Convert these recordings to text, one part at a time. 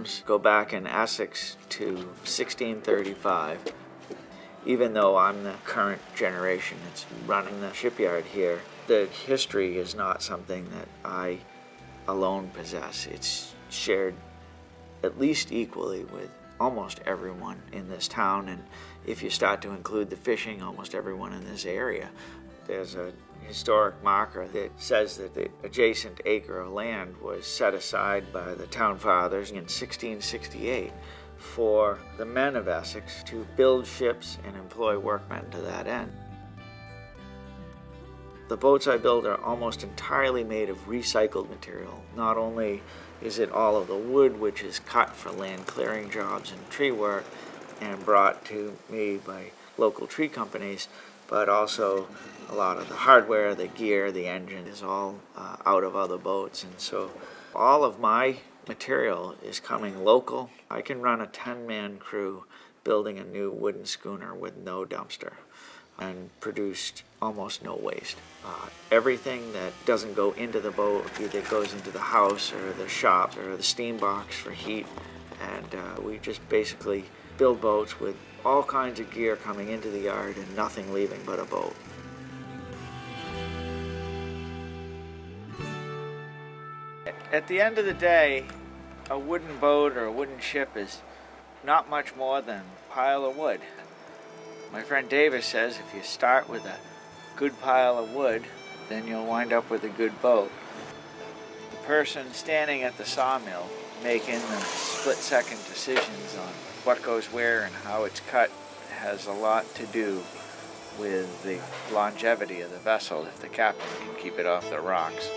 names go back in Essex to 1635. Even though I'm the current generation that's running the shipyard here, the history is not something that I alone possess. It's shared at least equally with almost everyone in this town, and if you start to include the fishing, almost everyone in this area. There's a historic marker that says that the adjacent acre of land was set aside by the town fathers in 1668 for the men of Essex to build ships and employ workmen to that end. The boats I build are almost entirely made of recycled material. Not only is it all of the wood, which is cut for land clearing jobs and tree work and brought to me by local tree companies, but also a lot of the hardware, the gear, the engine is all out of other boats. And so all of my material is coming local. I can run a 10-man crew building a new wooden schooner with no dumpster and produced almost no waste. Everything that doesn't go into the boat either goes into the house or the shop or the steam box for heat, and we just basically build boats with all kinds of gear coming into the yard and nothing leaving but a boat. At the end of the day, a wooden boat or a wooden ship is not much more than a pile of wood. My friend Davis says if you start with a good pile of wood, then you'll wind up with a good boat. The person standing at the sawmill making the split-second decisions on what goes where and how it's cut has a lot to do with the longevity of the vessel if the captain can keep it off the rocks.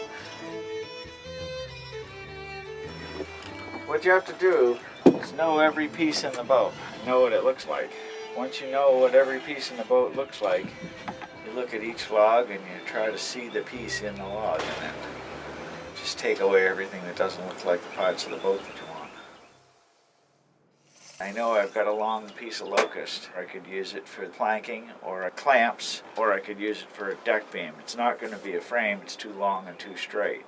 What you have to do is know every piece in the boat, know what it looks like. Once you know what every piece in the boat looks like, you look at each log and you try to see the piece in the log, and then just take away everything that doesn't look like the parts of the boat that you want. I know I've got a long piece of locust. I could use it for planking or clamps, or I could use it for a deck beam. It's not going to be a frame, it's too long and too straight.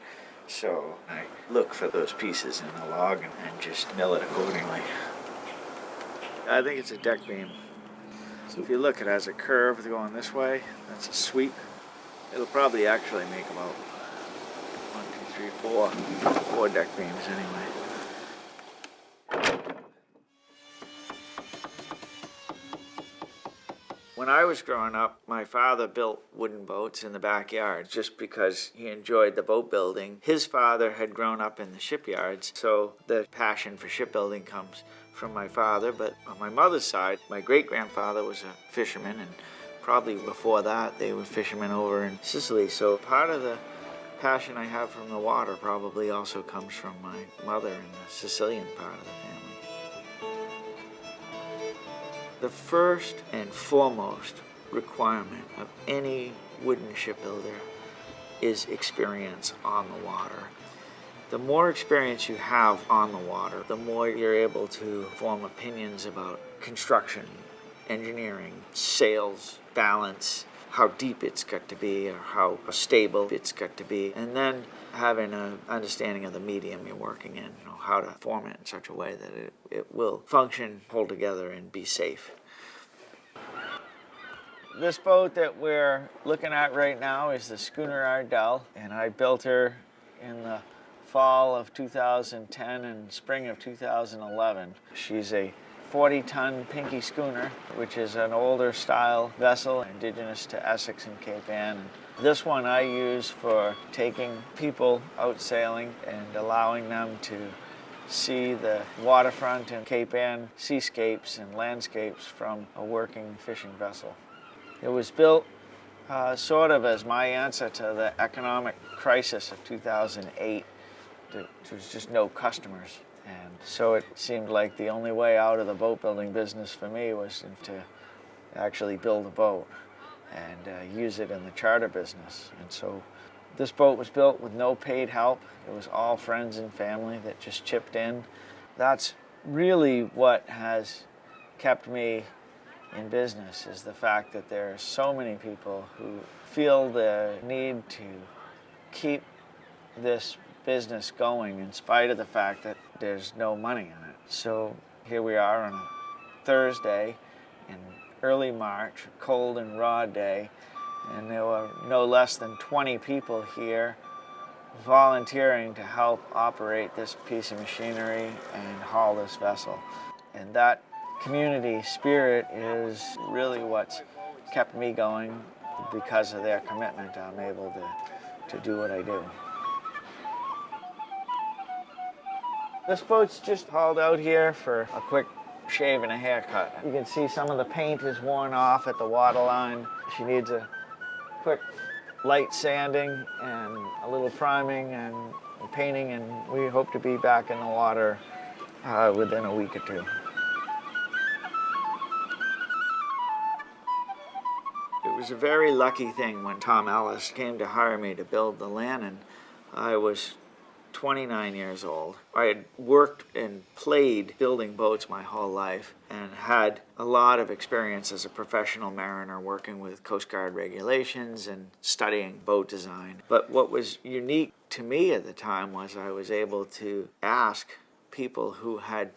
So I look for those pieces in the log and just mill it accordingly. I think it's a deck beam. So if you look, it has a curve going this way. That's a sweep. It'll probably actually make about 1, 2, 3, 4 deck beams anyway. When I was growing up, my father built wooden boats in the backyard just because he enjoyed the boat building. His father had grown up in the shipyards, so the passion for shipbuilding comes from my father. But on my mother's side, my great-grandfather was a fisherman, and probably before that they were fishermen over in Sicily. So part of the passion I have from the water probably also comes from my mother in the Sicilian part of the family. The first and foremost requirement of any wooden shipbuilder is experience on the water. The more experience you have on the water, the more you're able to form opinions about construction, engineering, sails, balance, how deep it's got to be or how stable it's got to be, and then having an understanding of the medium you're working in, how to form it in such a way that it will function, hold together, and be safe. This boat that we're looking at right now is the schooner Ardell, and I built her in the fall of 2010 and spring of 2011. She's a 40-ton pinky schooner, which is an older style vessel indigenous to Essex and Cape Ann. This one I use for taking people out sailing and allowing them to see the waterfront and Cape Ann seascapes and landscapes from a working fishing vessel. It was built sort of as my answer to the economic crisis of 2008. There was just no customers. And so it seemed like the only way out of the boat building business for me was to actually build a boat and use it in the charter business. And so this boat was built with no paid help. It was all friends and family that just chipped in. That's really what has kept me in business, is the fact that there are so many people who feel the need to keep this business going in spite of the fact that there's no money in it. So here we are on a Thursday in early March, a cold and raw day, and there were no less than 20 people here volunteering to help operate this piece of machinery and haul this vessel. And that community spirit is really what's kept me going. Because of their commitment, I'm able to do what I do. This boat's just hauled out here for a quick shave and a haircut. You can see some of the paint is worn off at the waterline. She needs a quick light sanding and a little priming and painting, and we hope to be back in the water within a week or two. It was a very lucky thing when Tom Ellis came to hire me to build the Lannon. I was 29 years old. I had worked and played building boats my whole life and had a lot of experience as a professional mariner working with Coast Guard regulations and studying boat design. But what was unique to me at the time was I was able to ask people who had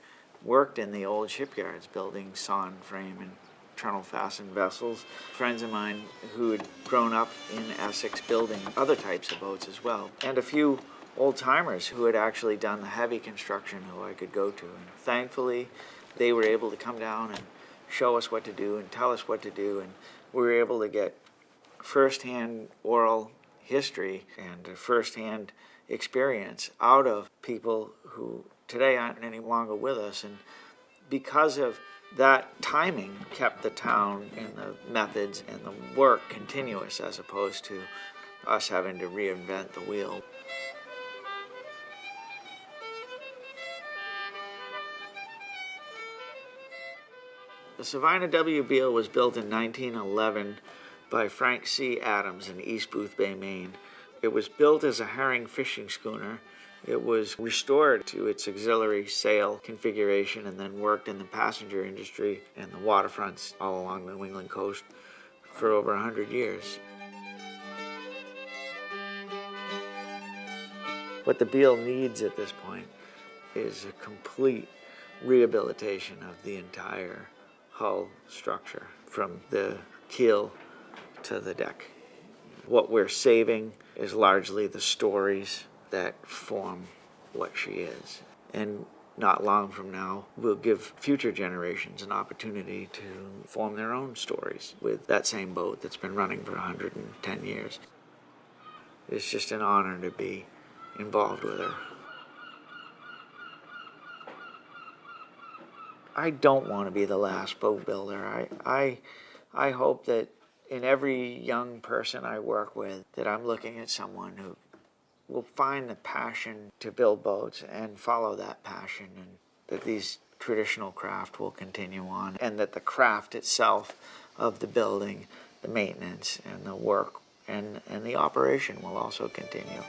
worked in the old shipyards building sawn frame and trunnel fastened vessels, friends of mine who had grown up in Essex building other types of boats as well, and a few old-timers who had actually done the heavy construction who I could go to. And thankfully, they were able to come down and show us what to do and tell us what to do, and we were able to get first-hand oral history and a first-hand experience out of people who today aren't any longer with us. And because of that timing kept the town and the methods and the work continuous as opposed to us having to reinvent the wheel. The Savannah W Beale was built in 1911 by Frank C. Adams in East Booth Bay, Maine. It was built as a herring fishing schooner. It was restored to its auxiliary sail configuration and then worked in the passenger industry and the waterfronts all along the New England coast for over 100 years. What the Beale needs at this point is a complete rehabilitation of the entire hull structure, from the keel to the deck. What we're saving is largely the stories that form what she is. And not long from now, we'll give future generations an opportunity to form their own stories with that same boat that's been running for 110 years. It's just an honor to be involved with her. I don't want to be the last boat builder. I hope that in every young person I work with, that I'm looking at someone who will find the passion to build boats and follow that passion, and that these traditional craft will continue on, and that the craft itself of the building, the maintenance and the work and the operation will also continue.